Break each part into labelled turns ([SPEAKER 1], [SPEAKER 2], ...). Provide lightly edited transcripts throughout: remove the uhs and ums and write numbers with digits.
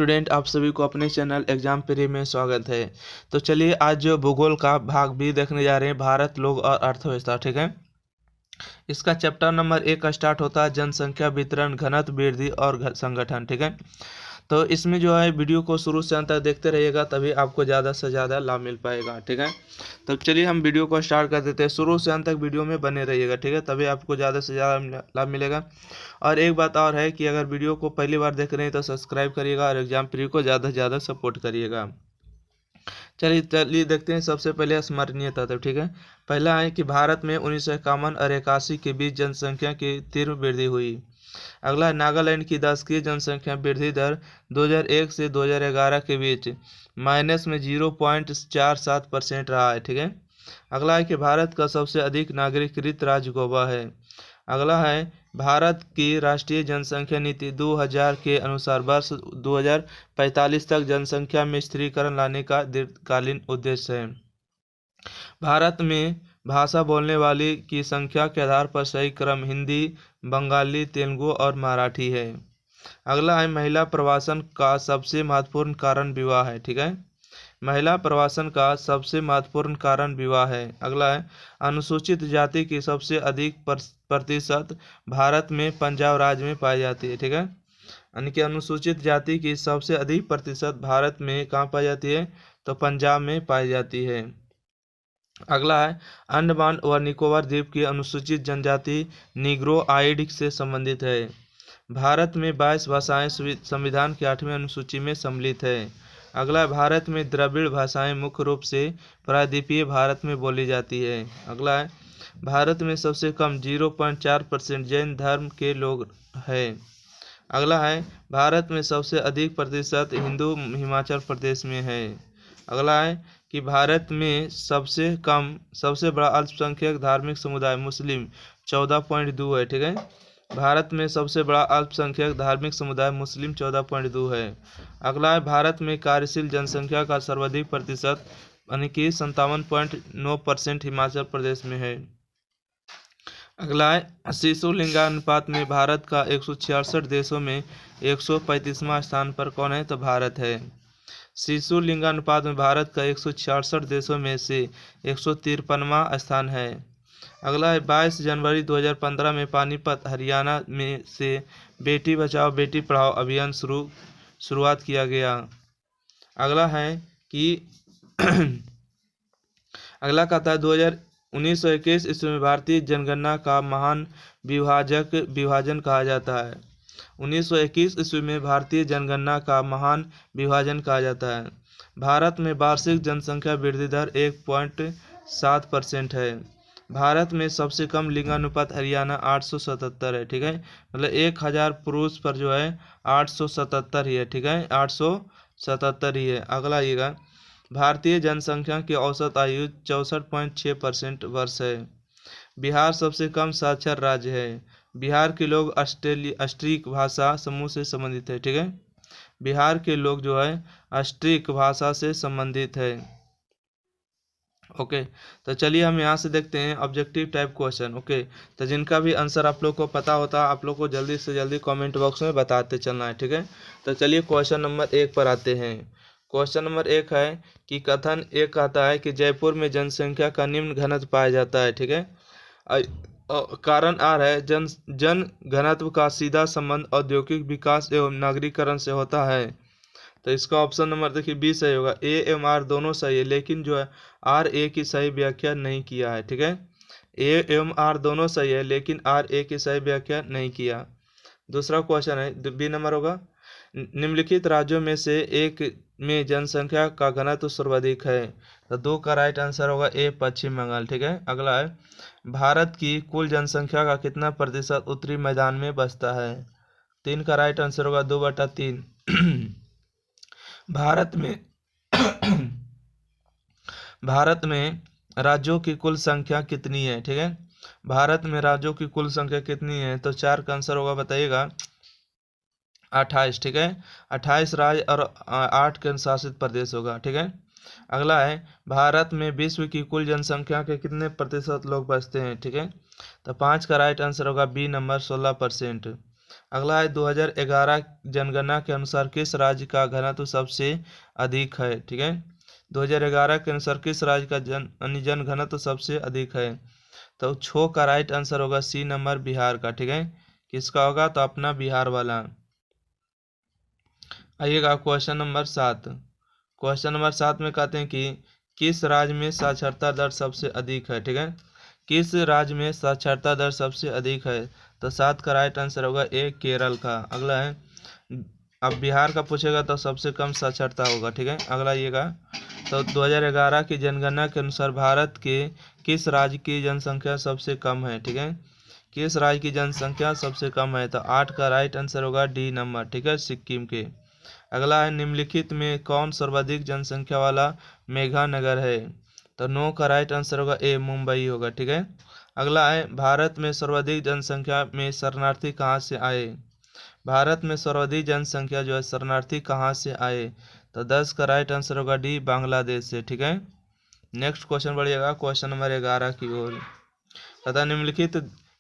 [SPEAKER 1] Student, आप सभी को अपने चैनल एग्जाम प्री में स्वागत है। तो चलिए आज जो भूगोल का भाग भी देखने जा रहे हैं, भारत, लोग और अर्थव्यवस्था। ठीक है, इसका चैप्टर नंबर 1 का स्टार्ट होता है जनसंख्या वितरण, घनत्व वृद्धि और संगठन। ठीक है, तो इसमें जो है वीडियो को शुरू से अंत तक देखते रहिएगा, तभी आपको ज़्यादा से ज़्यादा लाभ मिल पाएगा। ठीक है, तो चलिए हम वीडियो को स्टार्ट कर देते हैं। शुरू से अंत तक वीडियो में बने रहिएगा, ठीक है, तभी आपको ज़्यादा से ज़्यादा लाभ मिलेगा। और एक बात और है कि अगर वीडियो को पहली बार देख रहे हैं तो सब्सक्राइब करिएगा और एग्जाम प्री को ज़्यादा से ज़्यादा सपोर्ट करिएगा। चलिए देखते हैं। सबसे पहले स्मरणीय तथ्य। ठीक है, पहला है कि भारत में 1951 और 81 के बीच जनसंख्या की तीव्र वृद्धि हुई। अगला है नागालैंड की दशकीय जनसंख्या वृद्धि दर 2001 से 2011 के बीच माइनस में 0.47% रहा है। ठीक है, अगला है कि भारत का सबसे अधिक नागरिकृत राज्य गोवा है। अगला है भारत की राष्ट्रीय जनसंख्या नीति 2000 के अनुसार वर्ष 2045 तक जनसंख्या में स्थिरीकरण लाने का दीर्घकालीन उद्देश्य है। भारत में भाषा बोलने वाली की संख्या के आधार पर सही क्रम हिंदी, बंगाली, तेलुगु और मराठी है। अगला है महिला प्रवासन का सबसे महत्वपूर्ण कारण विवाह है। ठीक है, महिला प्रवासन का सबसे महत्वपूर्ण कारण विवाह है। अगला है अनुसूचित जाति की सबसे अधिक प्रतिशत भारत में पंजाब राज्य में पाई जाती है। ठीक है, यानी कि अनुसूचित जाति की सबसे अधिक प्रतिशत भारत में कहाँ पाई जाती है, तो पंजाब में पाई जाती है। अगला है अंडमान और निकोबार द्वीप की अनुसूचित जनजाति नीग्रोआइड से संबंधित है। भारत में 22 भाषाएं संविधान की 8वीं अनुसूची में सम्मिलित है। अगला, भारत में द्रविड़ भाषाएं मुख्य रूप से प्रायद्वीपीय भारत में बोली जाती है। अगला है भारत में सबसे कम 0.4% जैन धर्म के लोग हैं। अगला है भारत में सबसे अधिक प्रतिशत हिंदू हिमाचल प्रदेश में है। अगला है कि भारत में सबसे बड़ा अल्पसंख्यक धार्मिक समुदाय मुस्लिम 14.2 है। ठीक है, भारत में सबसे बड़ा अल्पसंख्यक धार्मिक समुदाय मुस्लिम 14.2 है। अगला है भारत में कार्यशील जनसंख्या का सर्वाधिक प्रतिशत यानी कि 57.9% हिमाचल प्रदेश में है। अगला है शिशु लिंगानुपात में भारत का 166 देशों में 135वां स्थान पर कौन है, तो भारत है। शिशु लिंगानुपात में भारत का 166 देशों में से 153वां स्थान है। अगला है 22 जनवरी 2015 में पानीपत हरियाणा में से बेटी बचाओ बेटी पढ़ाओ अभियान शुरुआत किया गया। अगला है कि अगला कहता है 1921 ईस्वी में भारतीय जनगणना का महान विभाजन कहा जाता है। 1921 ईस्वी में भारतीय जनगणना का महान विभाजन कहा जाता है। भारत में वार्षिक जनसंख्या वृद्धि दर 1.7% है। भारत में सबसे कम लिंगानुपात हरियाणा 877 है। ठीक है, मतलब 1000 पुरुष पर जो है 877 ही है। ठीक है, 877 ही है। अगला आइएगा भारतीय जनसंख्या की औसत आयु 64.6% वर्ष है। बिहार सबसे कम साक्षर राज्य है। बिहार के लोग ऑस्ट्रिक भाषा समूह से संबंधित है। ठीक है, बिहार के लोग जो है ऑस्ट्रिक भाषा से संबंधित है। ओके, तो चलिए हम यहाँ से देखते हैं ऑब्जेक्टिव टाइप क्वेश्चन। ओके, तो जिनका भी आंसर आप लोग को पता होता है आप लोग को जल्दी से जल्दी कमेंट बॉक्स में बताते चलना है। ठीक है, तो चलिए क्वेश्चन नंबर 1 पर आते हैं। क्वेश्चन नंबर 1 है कि कथन एक कहता है कि जयपुर में जनसंख्या का निम्न घनत्व पाया जाता है। ठीक है, कारण आ रहा है जन घनत्व का सीधा संबंध औद्योगिक विकास एवं नागरीकरण से होता है। तो इसका ऑप्शन नंबर देखिए बी सही होगा। ए एवं आर दोनों सही है, लेकिन जो है आर ए की सही व्याख्या नहीं किया है। ठीक है, ए एवं आर दोनों सही है, लेकिन आर ए की सही व्याख्या नहीं किया। दूसरा क्वेश्चन है बी नंबर होगा, निम्नलिखित राज्यों में से एक में जनसंख्या का घनत्व सर्वाधिक है। तो 2 का राइट आंसर होगा ए पश्चिम बंगाल। ठीक है, अगला है भारत की कुल जनसंख्या का कितना प्रतिशत उत्तरी मैदान में बसता है। 3 का राइट आंसर होगा 2/3। भारत में राज्यों की कुल संख्या कितनी है। ठीक है, भारत में राज्यों की कुल संख्या कितनी है, तो 4 का आंसर होगा बताइएगा 28। ठीक है, 28 राज्य और 8 केंद्र शासित प्रदेश होगा। ठीक है, अगला है भारत में विश्व की कुल जनसंख्या के कितने प्रतिशत लोग बसते हैं। ठीक है, तो 5 का राइट आंसर होगा बी नंबर 16%। अगला है 2011 जनगणना के अनुसार किस राज्य का घनत्व सबसे अधिक है। ठीक है, 2011 के अनुसार किस राज्य का जन घनत्व सबसे अधिक है। तो छो का राइट आंसर होगा सी नंबर, बिहार का। ठीक है, किसका होगा, तो अपना बिहार वाला। आइएगा क्वेश्चन नंबर 7। क्वेश्चन नंबर 7 में कहते हैं कि किस राज्य में साक्षरता दर सबसे अधिक है। ठीक है, किस राज्य में साक्षरता दर सबसे अधिक है। तो 7 का राइट आंसर होगा ए, केरल का। अगला है, अब बिहार का पूछेगा तो सबसे कम साक्षरता होगा। ठीक है, अगला आइएगा, तो 2011 की जनगणना के अनुसार भारत के किस राज्य की जनसंख्या सबसे कम है। ठीक है, किस राज्य की जनसंख्या सबसे कम है। तो 8 का राइट आंसर होगा डी नंबर। ठीक है, सिक्किम के। अगला है, निम्नलिखित में कौन सर्वाधिक जनसंख्या वाला मेघानगर है। तो 9 का राइट आंसर होगा ए, मुंबई होगा। ठीक है, अगला है, भारत में सर्वाधिक जनसंख्या में शरणार्थी कहाँ से आए। भारत में सर्वाधिक जनसंख्या जो है शरणार्थी कहाँ से आए। तो 10 का राइट आंसर होगा डी, बांग्लादेश से। ठीक है, नेक्स्ट क्वेश्चन बढ़िएगा क्वेश्चन नंबर 11 की ओर। तथा निम्नलिखित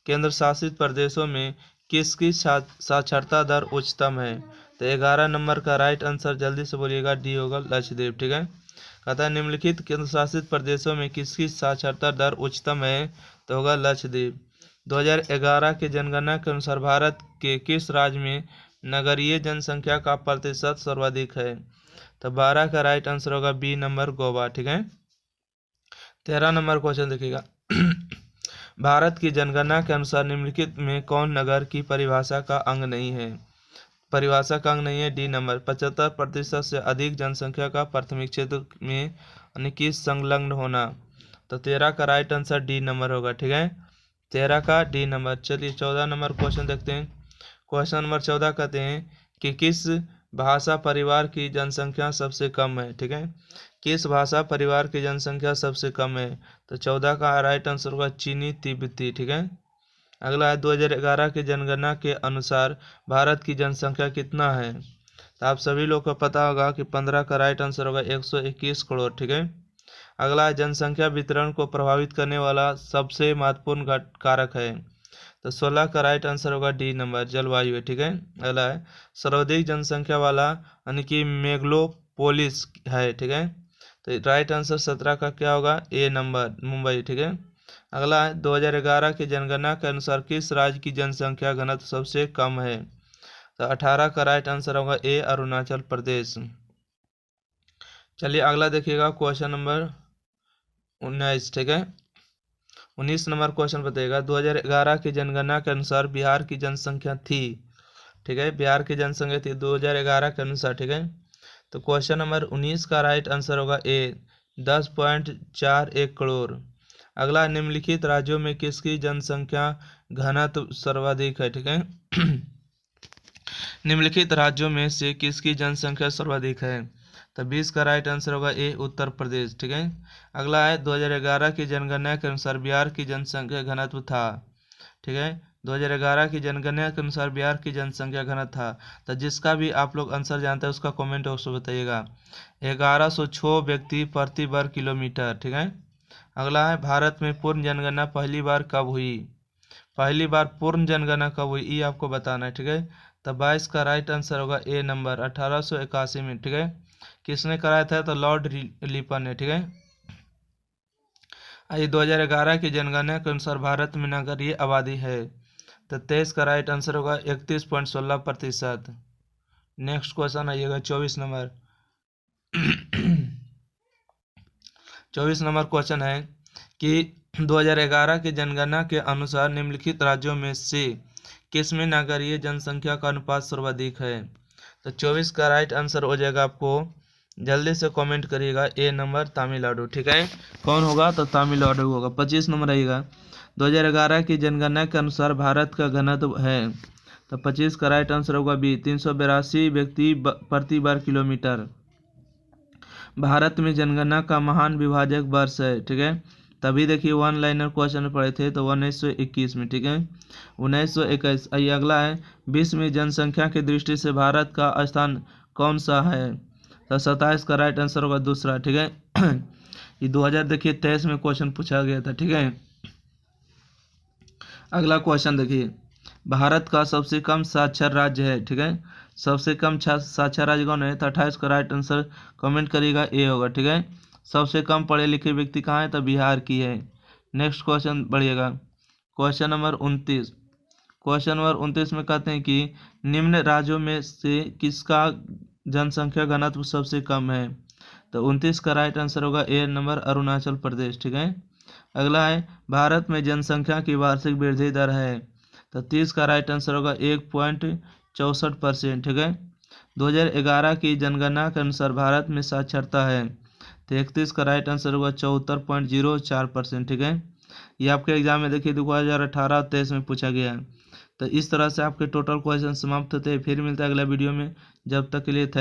[SPEAKER 1] केंद्र शासित प्रदेशों में किसकी साक्षरता दर उच्चतम है। तो 11 नंबर का राइट आंसर जल्दी से बोलिएगा, डी होगा, लक्षद्वीप। ठीक है, कहता है निम्नलिखित केंद्र शासित प्रदेशों में किसकी साक्षरता दर उच्चतम है। तो होगा लक्षद्वीप। 2011 के जनगणना के अनुसार भारत के किस राज्य में नगरीय जनसंख्या का प्रतिशत सर्वाधिक है। तो 12 का राइट आंसर होगा बी नंबर, गोवा। ठीक है, 13 नंबर क्वेश्चन देखिएगा। भारत की जनगणना के अनुसार निम्नलिखित में कौन नगर की परिभाषा का अंग नहीं है। परिभाषा का अंग नहीं है, डी नंबर। 75% से अधिक जनसंख्या का प्राथमिक क्षेत्र में यानी कि संलग्न होना। तो 13 का राइट आंसर डी नंबर होगा। ठीक है, 13 का डी नंबर। चलिए 14 नंबर क्वेश्चन देखते हैं। क्वेश्चन नंबर 14 कहते हैं कि किस भाषा परिवार की जनसंख्या सबसे कम है। ठीक है, किस भाषा परिवार की जनसंख्या सबसे कम है। तो 14 का राइट आंसर होगा चीनी तिब्बती। ठीक है, अगला है, 2011 की जनगणना के अनुसार भारत की जनसंख्या कितना है। तो आप सभी लोग को पता होगा कि 15 का राइट आंसर होगा 121 करोड़। ठीक है, अगला है, जनसंख्या वितरण को प्रभावित करने वाला सबसे महत्वपूर्ण कारक है। तो 16 का राइट आंसर होगा डी नंबर, जलवायु है। ठीक है, अगला है, सर्वाधिक जनसंख्या वाला यानी कि मेगलोपोलिस है। ठीक है, तो राइट आंसर 17 का क्या होगा, ए नंबर, मुंबई। ठीक है, अगला है, 2011 की जनगणना के अनुसार किस राज्य की जनसंख्या घनत्व सबसे कम है। तो 18 का राइट आंसर होगा ए, अरुणाचल प्रदेश। चलिए अगला देखिएगा क्वेश्चन नंबर 19। ठीक है, 19 नंबर क्वेश्चन बताइएगा, 2011 की जनगणना के अनुसार बिहार की जनसंख्या थी। ठीक है, बिहार की जनसंख्या थी 2011 के अनुसार। ठीक है, तो क्वेश्चन नंबर 19 का राइट आंसर होगा ए, 10.41 करोड़। अगला, निम्नलिखित राज्यों में किसकी जनसंख्या घनत्व सर्वाधिक है। ठीक है, निम्नलिखित राज्यों में से किसकी जनसंख्या सर्वाधिक है। तो 20 का राइट आंसर होगा ए, उत्तर प्रदेश। ठीक है, अगला है, 2011 की जनगणना के अनुसार बिहार की जनसंख्या घनत्व था। ठीक है, 2011 की जनगणना के अनुसार बिहार की जनसंख्या घनत्व था। तो जिसका भी आप लोग आंसर जानते हैं उसका कमेंट बॉक्स में बताइएगा। 1106 व्यक्ति प्रति वर्ग किलोमीटर। ठीक है, अगला है, भारत में पूर्ण जनगणना पहली बार कब हुई। पहली बार पूर्ण जनगणना कब हुई ये आपको बताना है। ठीक है, तो 22 का राइट आंसर होगा ए नंबर, 1881 में। ठीक है, किसने कराया था, तो लॉर्ड लिपन ने। ठीक है, आइए 2011 की जनगणना के अनुसार भारत में नगरीय आबादी है। तो 23 का राइट आंसर होगा 31.16%। नेक्स्ट क्वेश्चन आइएगा 24 नंबर। 24 नंबर क्वेश्चन है कि 2011 की जनगणना के अनुसार निम्नलिखित राज्यों में से किसमें नगरीय जनसंख्या का अनुपात सर्वाधिक है। तो 24 का राइट आंसर हो जाएगा, आपको जल्दी से कमेंट करिएगा, ए नंबर, तमिलनाडु। ठीक है, कौन होगा, तो तमिलनाडु होगा। 25 नंबर आएगा, 2011 की जनगणना के अनुसार भारत का घनत्व है। तो 25 का राइट आंसर होगा बी, 382 व्यक्ति प्रति वर्ग किलोमीटर। भारत में जनगणना का महान विभाजक वर्ष है। ठीक है, तभी देखिए वन लाइनर क्वेश्चन पढ़े थे तो 1921 में। ठीक है, 1921। आइए अगला है, विश्व में जनसंख्या की दृष्टि से भारत का स्थान कौन सा है। तो 27 का राइट आंसर होगा दूसरा। ठीक है, ये 2023 में क्वेश्चन पूछा गया था। ठीक है, अगला क्वेश्चन देखिए, भारत का सबसे कम साक्षर राज्य है, ठीक है। सबसे कम साक्षर राज्य कौन है? तो 28 का राइट आंसर कमेंट करिएगा, ए होगा, ठीक है। सबसे कम पढ़े लिखे व्यक्ति कहाँ है? तो बिहार की है। नेक्स्ट क्वेश्चन बढ़िएगा, क्वेश्चन नंबर 29। क्वेश्चन नंबर 29 में कहते हैं कि निम्न राज्यों में से किसका जनसंख्या घनत्व सबसे कम है? तो 29 का राइट आंसर होगा ए नंबर, अरुणाचल प्रदेश, ठीक है। अगला है भारत में जनसंख्या की वार्षिक वृद्धि दर है? तो 30 का राइट आंसर होगा 1.64%, ठीक है। 2011 की जनगणना के अनुसार भारत में साक्षरता है? तो 31 का राइट आंसर होगा 74.04%, ठीक है। ये आपके एग्जाम में देखिए 2018 और 23 में पूछा गया है। तो इस तरह से आपके टोटल क्वेश्चन समाप्त होते हैं। फिर मिलता है अगला वीडियो में, जब तक के लिए थैंक